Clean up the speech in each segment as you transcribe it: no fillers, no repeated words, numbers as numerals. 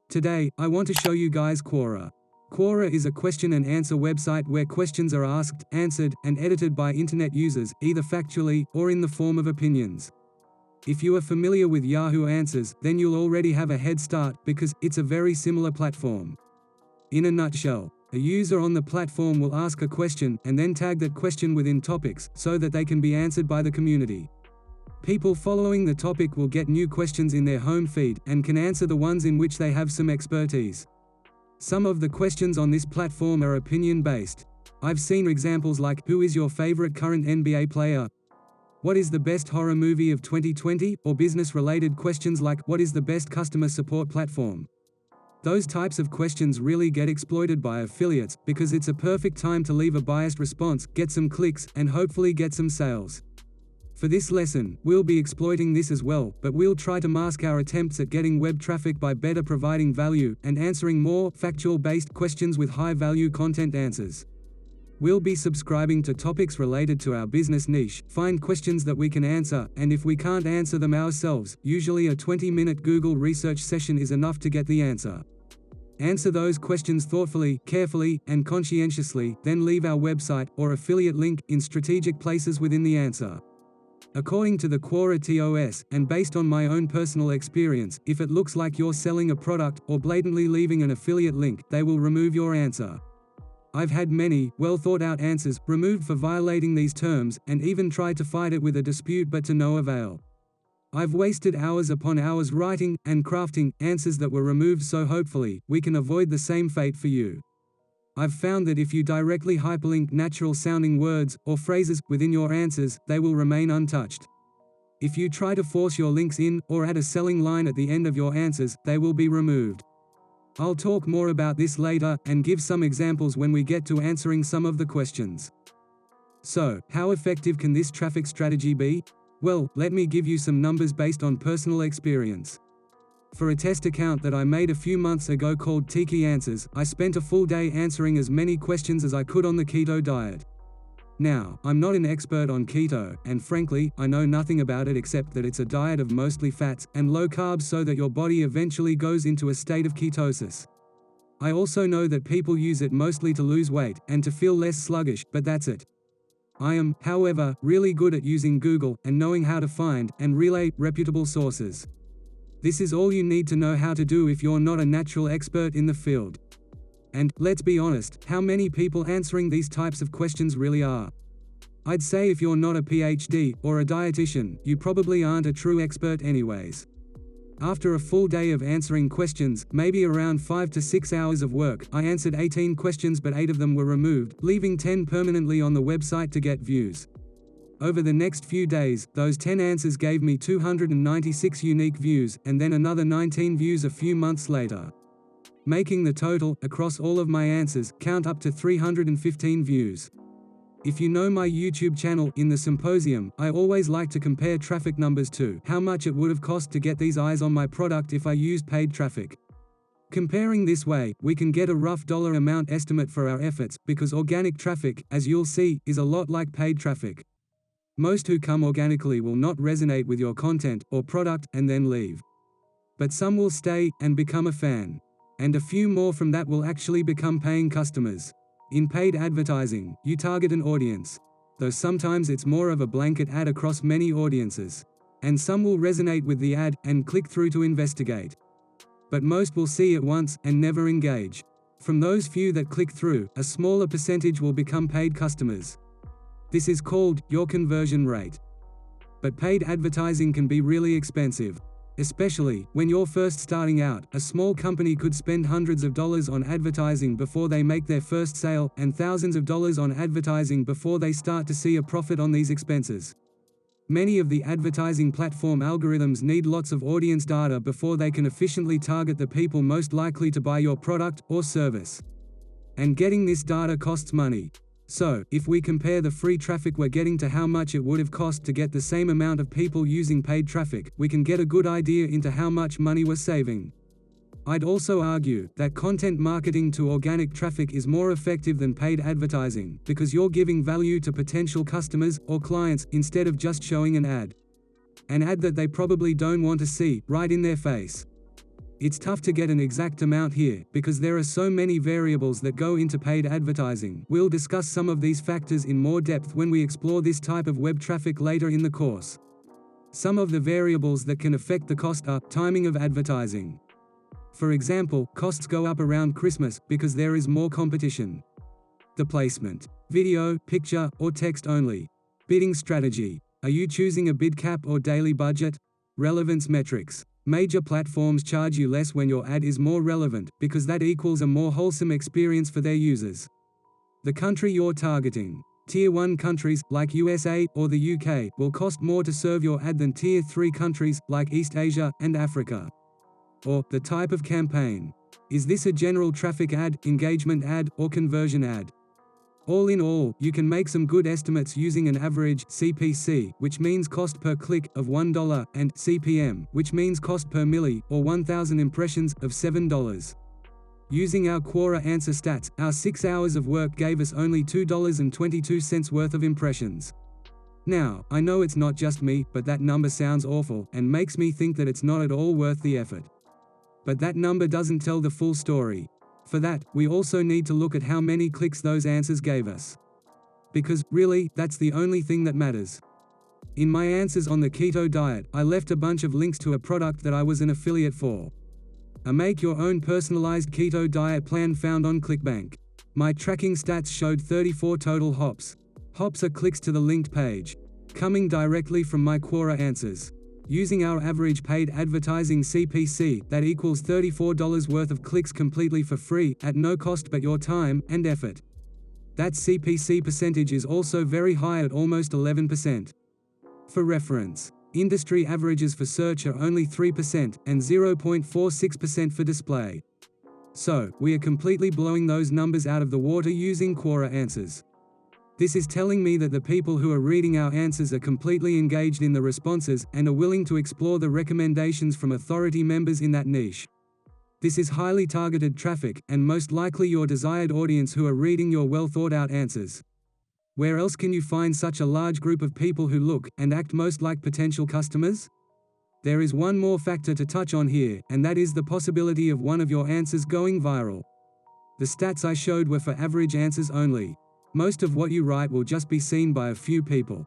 Today, I want to show you guys Quora. Quora is a question and answer website where questions are asked, answered, and edited by internet users, either factually, or in the form of opinions. If you are familiar with Yahoo Answers, then you'll already have a head start, because it's a very similar platform. In a nutshell, a user on the platform will ask a question, and then tag that question within topics, so that they can be answered by the community. People following the topic will get new questions in their home feed, and can answer the ones in which they have some expertise. Some of the questions on this platform are opinion-based. I've seen examples like, who is your favorite current NBA player? What is the best horror movie of 2020? Or business-related questions like, what is the best customer support platform? Those types of questions really get exploited by affiliates, because it's a perfect time to leave a biased response, get some clicks, and hopefully get some sales. For this lesson, we'll be exploiting this as well, but we'll try to mask our attempts at getting web traffic by better providing value, and answering more, factual-based questions with high-value content answers. We'll be subscribing to topics related to our business niche, find questions that we can answer, and if we can't answer them ourselves, usually a 20-minute Google research session is enough to get the answer. Answer those questions thoughtfully, carefully, and conscientiously, then leave our website, or affiliate link, in strategic places within the answer. According to the Quora TOS, and based on my own personal experience, if it looks like you're selling a product, or blatantly leaving an affiliate link, they will remove your answer. I've had many, well-thought-out answers removed for violating these terms, and even tried to fight it with a dispute but to no avail. I've wasted hours upon hours writing, and crafting, answers that were removed, so hopefully, we can avoid the same fate for you. I've found that if you directly hyperlink natural-sounding words, or phrases, within your answers, they will remain untouched. If you try to force your links in, or add a selling line at the end of your answers, they will be removed. I'll talk more about this later, and give some examples when we get to answering some of the questions. So, how effective can this traffic strategy be? Well, let me give you some numbers based on personal experience. For a test account that I made a few months ago called TIKI Answers, I spent a full day answering as many questions as I could on the keto diet. Now, I'm not an expert on keto, and frankly, I know nothing about it except that it's a diet of mostly fats, and low carbs so that your body eventually goes into a state of ketosis. I also know that people use it mostly to lose weight, and to feel less sluggish, but that's it. I am, however, really good at using Google, and knowing how to find, and relay, reputable sources. This is all you need to know how to do if you're not a natural expert in the field. And, let's be honest, how many people answering these types of questions really are? I'd say if you're not a Ph.D. or a dietitian, you probably aren't a true expert anyways. After a full day of answering questions, maybe around 5 to 6 hours of work, I answered 18 questions but 8 of them were removed, leaving 10 permanently on the website to get views. Over the next few days, those 10 answers gave me 296 unique views, and then another 19 views a few months later. Making the total, across all of my answers, count up to 315 views. If you know my YouTube channel, in the symposium, I always like to compare traffic numbers to how much it would have cost to get these eyes on my product if I used paid traffic. Comparing this way, we can get a rough dollar amount estimate for our efforts, because organic traffic, as you'll see, is a lot like paid traffic. Most who come organically will not resonate with your content, or product, and then leave. But some will stay, and become a fan. And a few more from that will actually become paying customers. In paid advertising, you target an audience. Though sometimes it's more of a blanket ad across many audiences. And some will resonate with the ad, and click through to investigate. But most will see it once, and never engage. From those few that click through, a smaller percentage will become paid customers. This is called your conversion rate. But paid advertising can be really expensive. Especially, when you're first starting out, a small company could spend hundreds of dollars on advertising before they make their first sale, and thousands of dollars on advertising before they start to see a profit on these expenses. Many of the advertising platform algorithms need lots of audience data before they can efficiently target the people most likely to buy your product, or service. And getting this data costs money. So, if we compare the free traffic we're getting to how much it would have cost to get the same amount of people using paid traffic, we can get a good idea into how much money we're saving. I'd also argue that content marketing to organic traffic is more effective than paid advertising, because you're giving value to potential customers, or clients, instead of just showing an ad. An ad that they probably don't want to see, right in their face. It's tough to get an exact amount here, because there are so many variables that go into paid advertising. We'll discuss some of these factors in more depth when we explore this type of web traffic later in the course. Some of the variables that can affect the cost are timing of advertising. For example, costs go up around Christmas because there is more competition. The placement. Video, picture, or text only. Bidding strategy. Are you choosing a bid cap or daily budget? Relevance metrics. Major platforms charge you less when your ad is more relevant, because that equals a more wholesome experience for their users. The country you're targeting. Tier 1 countries, like USA or the UK, will cost more to serve your ad than Tier 3 countries, like East Asia and Africa. Or, the type of campaign. Is this a general traffic ad, engagement ad, or conversion ad? All in all, you can make some good estimates using an average CPC, which means cost per click, of $1, and CPM, which means cost per milli, or 1,000 impressions, of $7. Using our Quora answer stats, our 6 hours of work gave us only $2.22 worth of impressions. Now, I know it's not just me, but that number sounds awful, and makes me think that it's not at all worth the effort. But that number doesn't tell the full story. For that, we also need to look at how many clicks those answers gave us. Because, really, that's the only thing that matters. In my answers on the keto diet, I left a bunch of links to a product that I was an affiliate for. A make-your-own personalized keto diet plan found on ClickBank. My tracking stats showed 34 total hops. Hops are clicks to the linked page. Coming directly from my Quora answers. Using our average paid advertising CPC, that equals $34 worth of clicks completely for free, at no cost but your time and effort. That CPC percentage is also very high at almost 11%. For reference, industry averages for search are only 3% and 0.46% for display. So, we are completely blowing those numbers out of the water using Quora answers. This is telling me that the people who are reading our answers are completely engaged in the responses, and are willing to explore the recommendations from authority members in that niche. This is highly targeted traffic, and most likely your desired audience who are reading your well-thought-out answers. Where else can you find such a large group of people who look and act most like potential customers? There is one more factor to touch on here, and that is the possibility of one of your answers going viral. The stats I showed were for average answers only. Most of what you write will just be seen by a few people.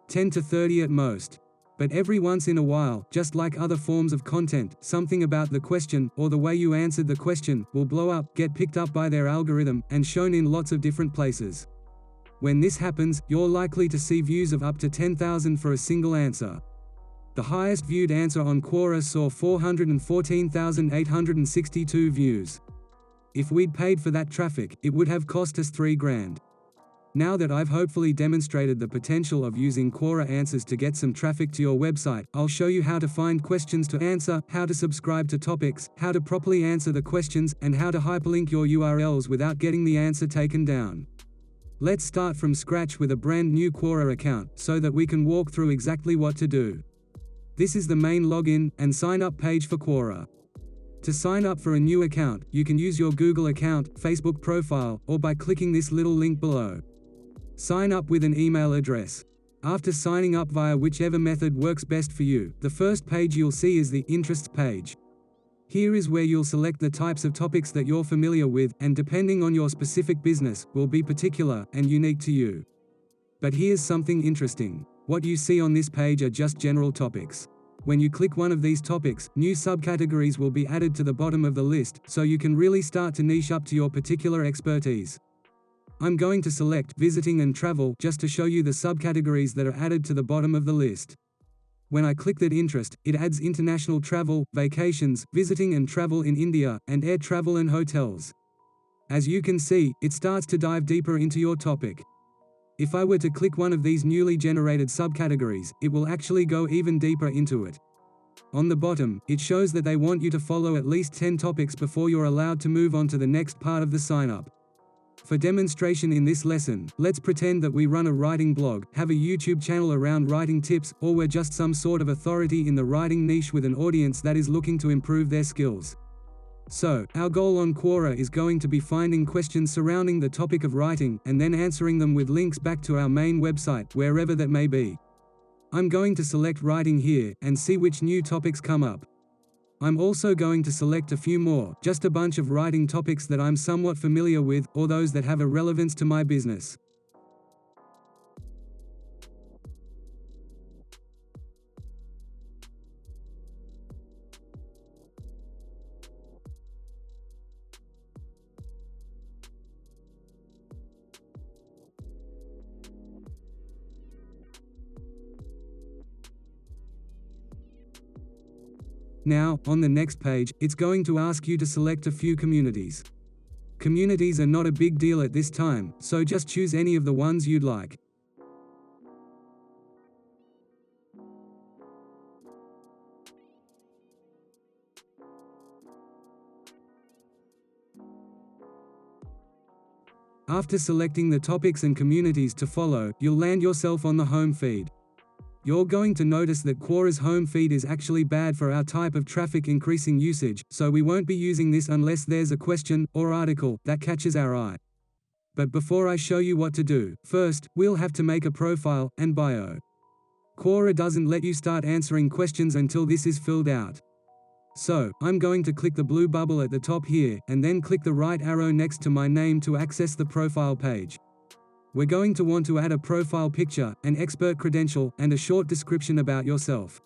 10 to 30 at most. But every once in a while, just like other forms of content, something about the question, or the way you answered the question, will blow up, get picked up by their algorithm, and shown in lots of different places. When this happens, you're likely to see views of up to 10,000 for a single answer. The highest viewed answer on Quora saw 414,862 views. If we'd paid for that traffic, it would have cost us $3,000. Now that I've hopefully demonstrated the potential of using Quora answers to get some traffic to your website, I'll show you how to find questions to answer, how to subscribe to topics, how to properly answer the questions, and how to hyperlink your URLs without getting the answer taken down. Let's start from scratch with a brand new Quora account, so that we can walk through exactly what to do. This is the main login and sign up page for Quora. To sign up for a new account, you can use your Google account, Facebook profile, or by clicking this little link below. Sign up with an email address. After signing up via whichever method works best for you, the first page you'll see is the Interests page. Here is where you'll select the types of topics that you're familiar with, and depending on your specific business, will be particular and unique to you. But here's something interesting. What you see on this page are just general topics. When you click one of these topics, new subcategories will be added to the bottom of the list, so you can really start to niche up to your particular expertise. I'm going to select Visiting and Travel just to show you the subcategories that are added to the bottom of the list. When I click that interest, it adds international travel, vacations, visiting and travel in India, and air travel and hotels. As you can see, it starts to dive deeper into your topic. If I were to click one of these newly generated subcategories, it will actually go even deeper into it. On the bottom, it shows that they want you to follow at least 10 topics before you're allowed to move on to the next part of the sign-up. For demonstration in this lesson, let's pretend that we run a writing blog, have a YouTube channel around writing tips, or we're just some sort of authority in the writing niche with an audience that is looking to improve their skills. So, our goal on Quora is going to be finding questions surrounding the topic of writing, and then answering them with links back to our main website, wherever that may be. I'm going to select writing here, and see which new topics come up. I'm also going to select a few more, just a bunch of writing topics that I'm somewhat familiar with, or those that have a relevance to my business. Now, on the next page, it's going to ask you to select a few communities. Communities are not a big deal at this time, so just choose any of the ones you'd like. After selecting the topics and communities to follow, you'll land yourself on the home feed. You're going to notice that Quora's home feed is actually bad for our type of traffic increasing usage, so we won't be using this unless there's a question or article that catches our eye. But before I show you what to do, first, we'll have to make a profile and bio. Quora doesn't let you start answering questions until this is filled out. So, I'm going to click the blue bubble at the top here, and then click the right arrow next to my name to access the profile page. We're going to want to add a profile picture, an expert credential, and a short description about yourself.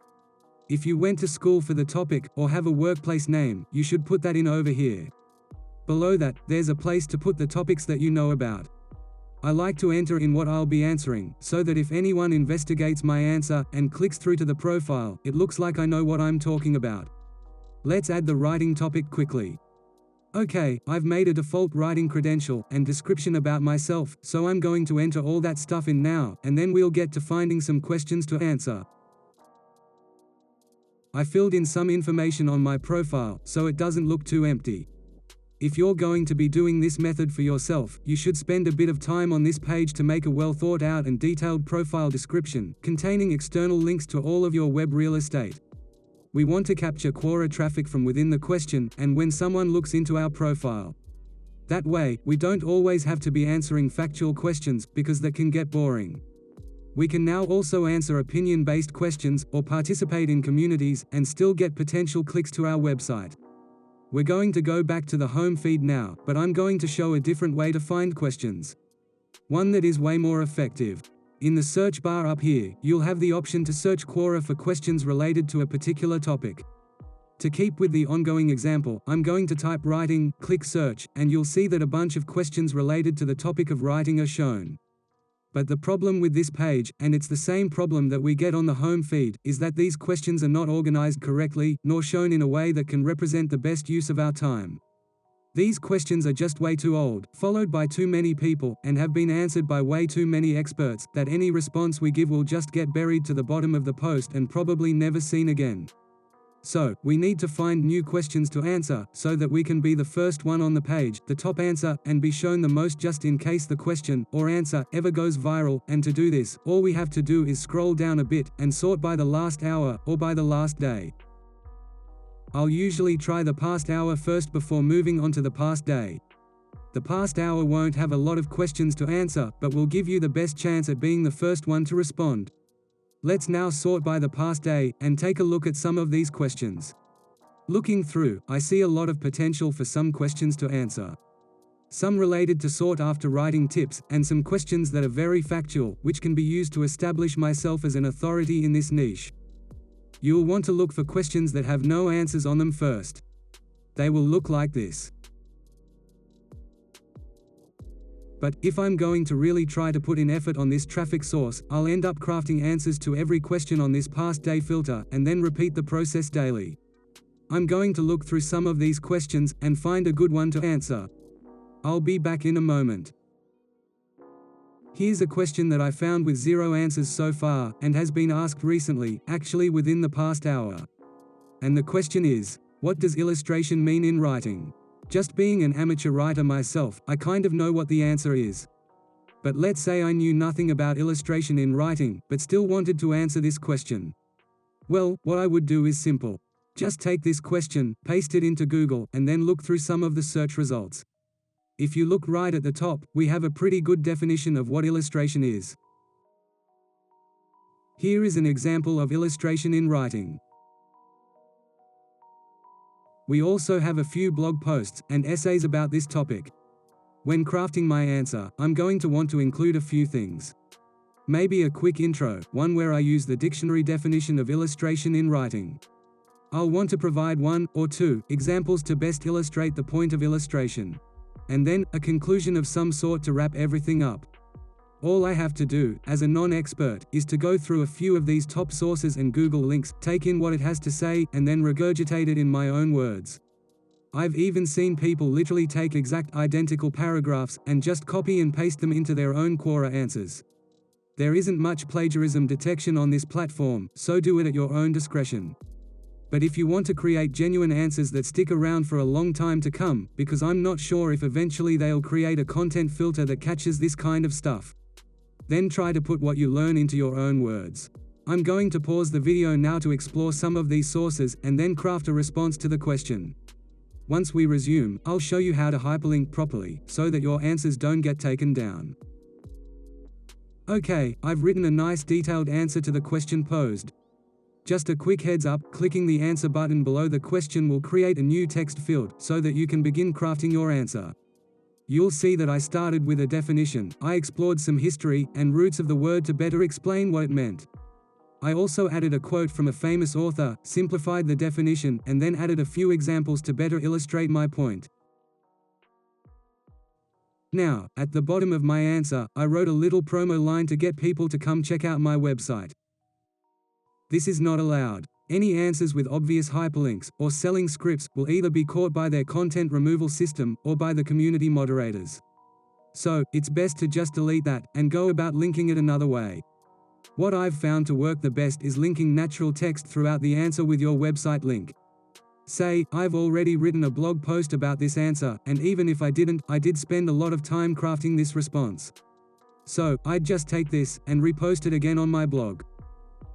If you went to school for the topic, or have a workplace name, you should put that in over here. Below that, there's a place to put the topics that you know about. I like to enter in what I'll be answering, so that if anyone investigates my answer and clicks through to the profile, it looks like I know what I'm talking about. Let's add the writing topic quickly. Okay, I've made a default writing credential and description about myself, so I'm going to enter all that stuff in now, and then we'll get to finding some questions to answer. I filled in some information on my profile, so it doesn't look too empty. If you're going to be doing this method for yourself, you should spend a bit of time on this page to make a well thought out and detailed profile description, containing external links to all of your web real estate. We want to capture Quora traffic from within the question, and when someone looks into our profile. That way, we don't always have to be answering factual questions, because that can get boring. We can now also answer opinion-based questions, or participate in communities, and still get potential clicks to our website. We're going to go back to the home feed now, but I'm going to show a different way to find questions. One that is way more effective. In the search bar up here, you'll have the option to search Quora for questions related to a particular topic. To keep with the ongoing example, I'm going to type writing, click search, and you'll see that a bunch of questions related to the topic of writing are shown. But the problem with this page, and it's the same problem that we get on the home feed, is that these questions are not organized correctly, nor shown in a way that can represent the best use of our time. These questions are just way too old, followed by too many people, and have been answered by way too many experts, that any response we give will just get buried to the bottom of the post and probably never seen again. So, we need to find new questions to answer, so that we can be the first one on the page, the top answer, and be shown the most just in case the question, or answer, ever goes viral. And to do this, all we have to do is scroll down a bit, and sort by the last hour, or by the last day. I'll usually try the past hour first before moving on to the past day. The past hour won't have a lot of questions to answer, but will give you the best chance at being the first one to respond. Let's now sort by the past day, and take a look at some of these questions. Looking through, I see a lot of potential for some questions to answer. Some related to sought after writing tips, and some questions that are very factual, which can be used to establish myself as an authority in this niche. You will want to look for questions that have no answers on them first. They will look like this. But, if I'm going to really try to put in effort on this traffic source, I'll end up crafting answers to every question on this past day filter, and then repeat the process daily. I'm going to look through some of these questions, and find a good one to answer. I'll be back in a moment. Here's a question that I found with 0 answers so far, and has been asked recently, actually within the past hour. And the question is, what does illustration mean in writing? Just being an amateur writer myself, I kind of know what the answer is. But let's say I knew nothing about illustration in writing, but still wanted to answer this question. Well, what I would do is simple. Just take this question, paste it into Google, and then look through some of the search results. If you look right at the top, we have a pretty good definition of what illustration is. Here is an example of illustration in writing. We also have a few blog posts and essays about this topic. When crafting my answer, I'm going to want to include a few things. Maybe a quick intro, one where I use the dictionary definition of illustration in writing. I'll want to provide 1 or 2 examples to best illustrate the point of illustration. And then, a conclusion of some sort to wrap everything up. All I have to do, as a non-expert, is to go through a few of these top sources and Google links, take in what it has to say, and then regurgitate it in my own words. I've even seen people literally take exact identical paragraphs, and just copy and paste them into their own Quora answers. There isn't much plagiarism detection on this platform, so do it at your own discretion. But if you want to create genuine answers that stick around for a long time to come, because I'm not sure if eventually they'll create a content filter that catches this kind of stuff, then try to put what you learn into your own words. I'm going to pause the video now to explore some of these sources, and then craft a response to the question. Once we resume, I'll show you how to hyperlink properly, so that your answers don't get taken down. Okay, I've written a nice detailed answer to the question posed. Just a quick heads up, clicking the answer button below the question will create a new text field, so that you can begin crafting your answer. You'll see that I started with a definition. I explored some history and roots of the word to better explain what it meant. I also added a quote from a famous author, simplified the definition, and then added a few examples to better illustrate my point. Now, at the bottom of my answer, I wrote a little promo line to get people to come check out my website. This is not allowed. Any answers with obvious hyperlinks, or selling scripts, will either be caught by their content removal system, or by the community moderators. So, it's best to just delete that, and go about linking it another way. What I've found to work the best is linking natural text throughout the answer with your website link. Say, I've already written a blog post about this answer, and even if I didn't, I did spend a lot of time crafting this response. So, I'd just take this, and repost it again on my blog.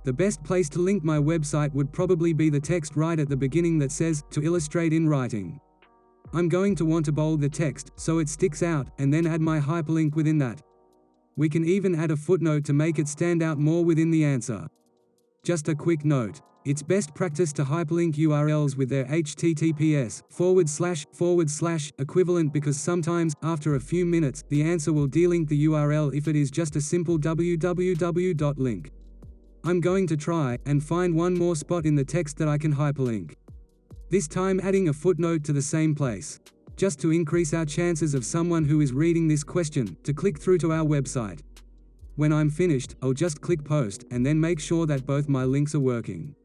The best place to link my website would probably be the text right at the beginning that says, "to illustrate in writing." I'm going to want to bold the text, so it sticks out, and then add my hyperlink within that. We can even add a footnote to make it stand out more within the answer. Just a quick note. It's best practice to hyperlink URLs with their https:// equivalent, because sometimes, after a few minutes, the answer will delink the URL if it is just a simple www link. I'm going to try and find one more spot in the text that I can hyperlink. This time adding a footnote to the same place, just to increase our chances of someone who is reading this question to click through to our website. When I'm finished, I'll just click post, and then make sure that both my links are working.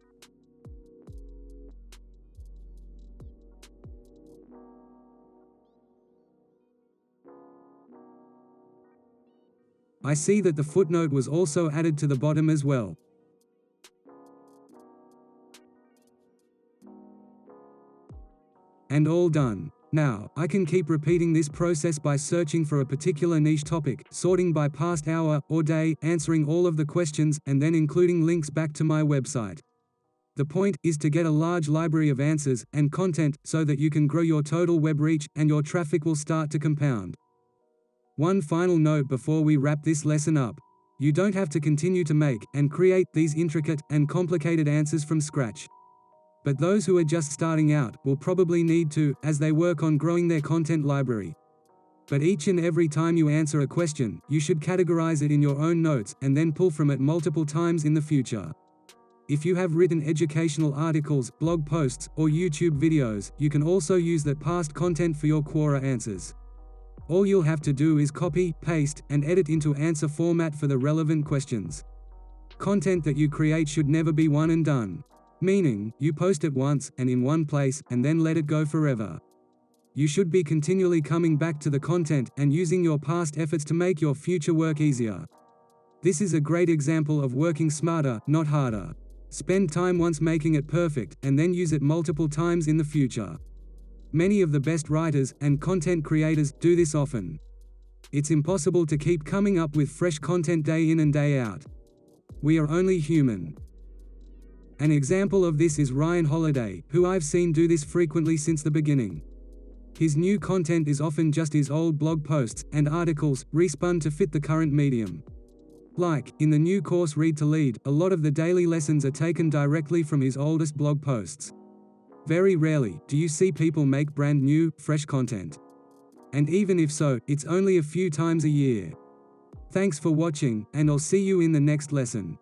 I see that the footnote was also added to the bottom as well. And all done. Now, I can keep repeating this process by searching for a particular niche topic, sorting by past hour or day, answering all of the questions, and then including links back to my website. The point is to get a large library of answers and content so that you can grow your total web reach, and your traffic will start to compound. One final note before we wrap this lesson up. You don't have to continue to make and create these intricate and complicated answers from scratch. But those who are just starting out will probably need to, as they work on growing their content library. But each and every time you answer a question, you should categorize it in your own notes, and then pull from it multiple times in the future. If you have written educational articles, blog posts, or YouTube videos, you can also use that past content for your Quora answers. All you'll have to do is copy, paste, and edit into answer format for the relevant questions. Content that you create should never be one and done. Meaning, you post it once, and in one place, and then let it go forever. You should be continually coming back to the content, and using your past efforts to make your future work easier. This is a great example of working smarter, not harder. Spend time once making it perfect, and then use it multiple times in the future. Many of the best writers and content creators do this often. It's impossible to keep coming up with fresh content day in and day out. We are only human. An example of this is Ryan Holiday, who I've seen do this frequently since the beginning. His new content is often just his old blog posts and articles, respun to fit the current medium. Like, in the new course Read to Lead, a lot of the daily lessons are taken directly from his oldest blog posts. Very rarely do you see people make brand new, fresh content. And even if so, it's only a few times a year. Thanks for watching, and I'll see you in the next lesson.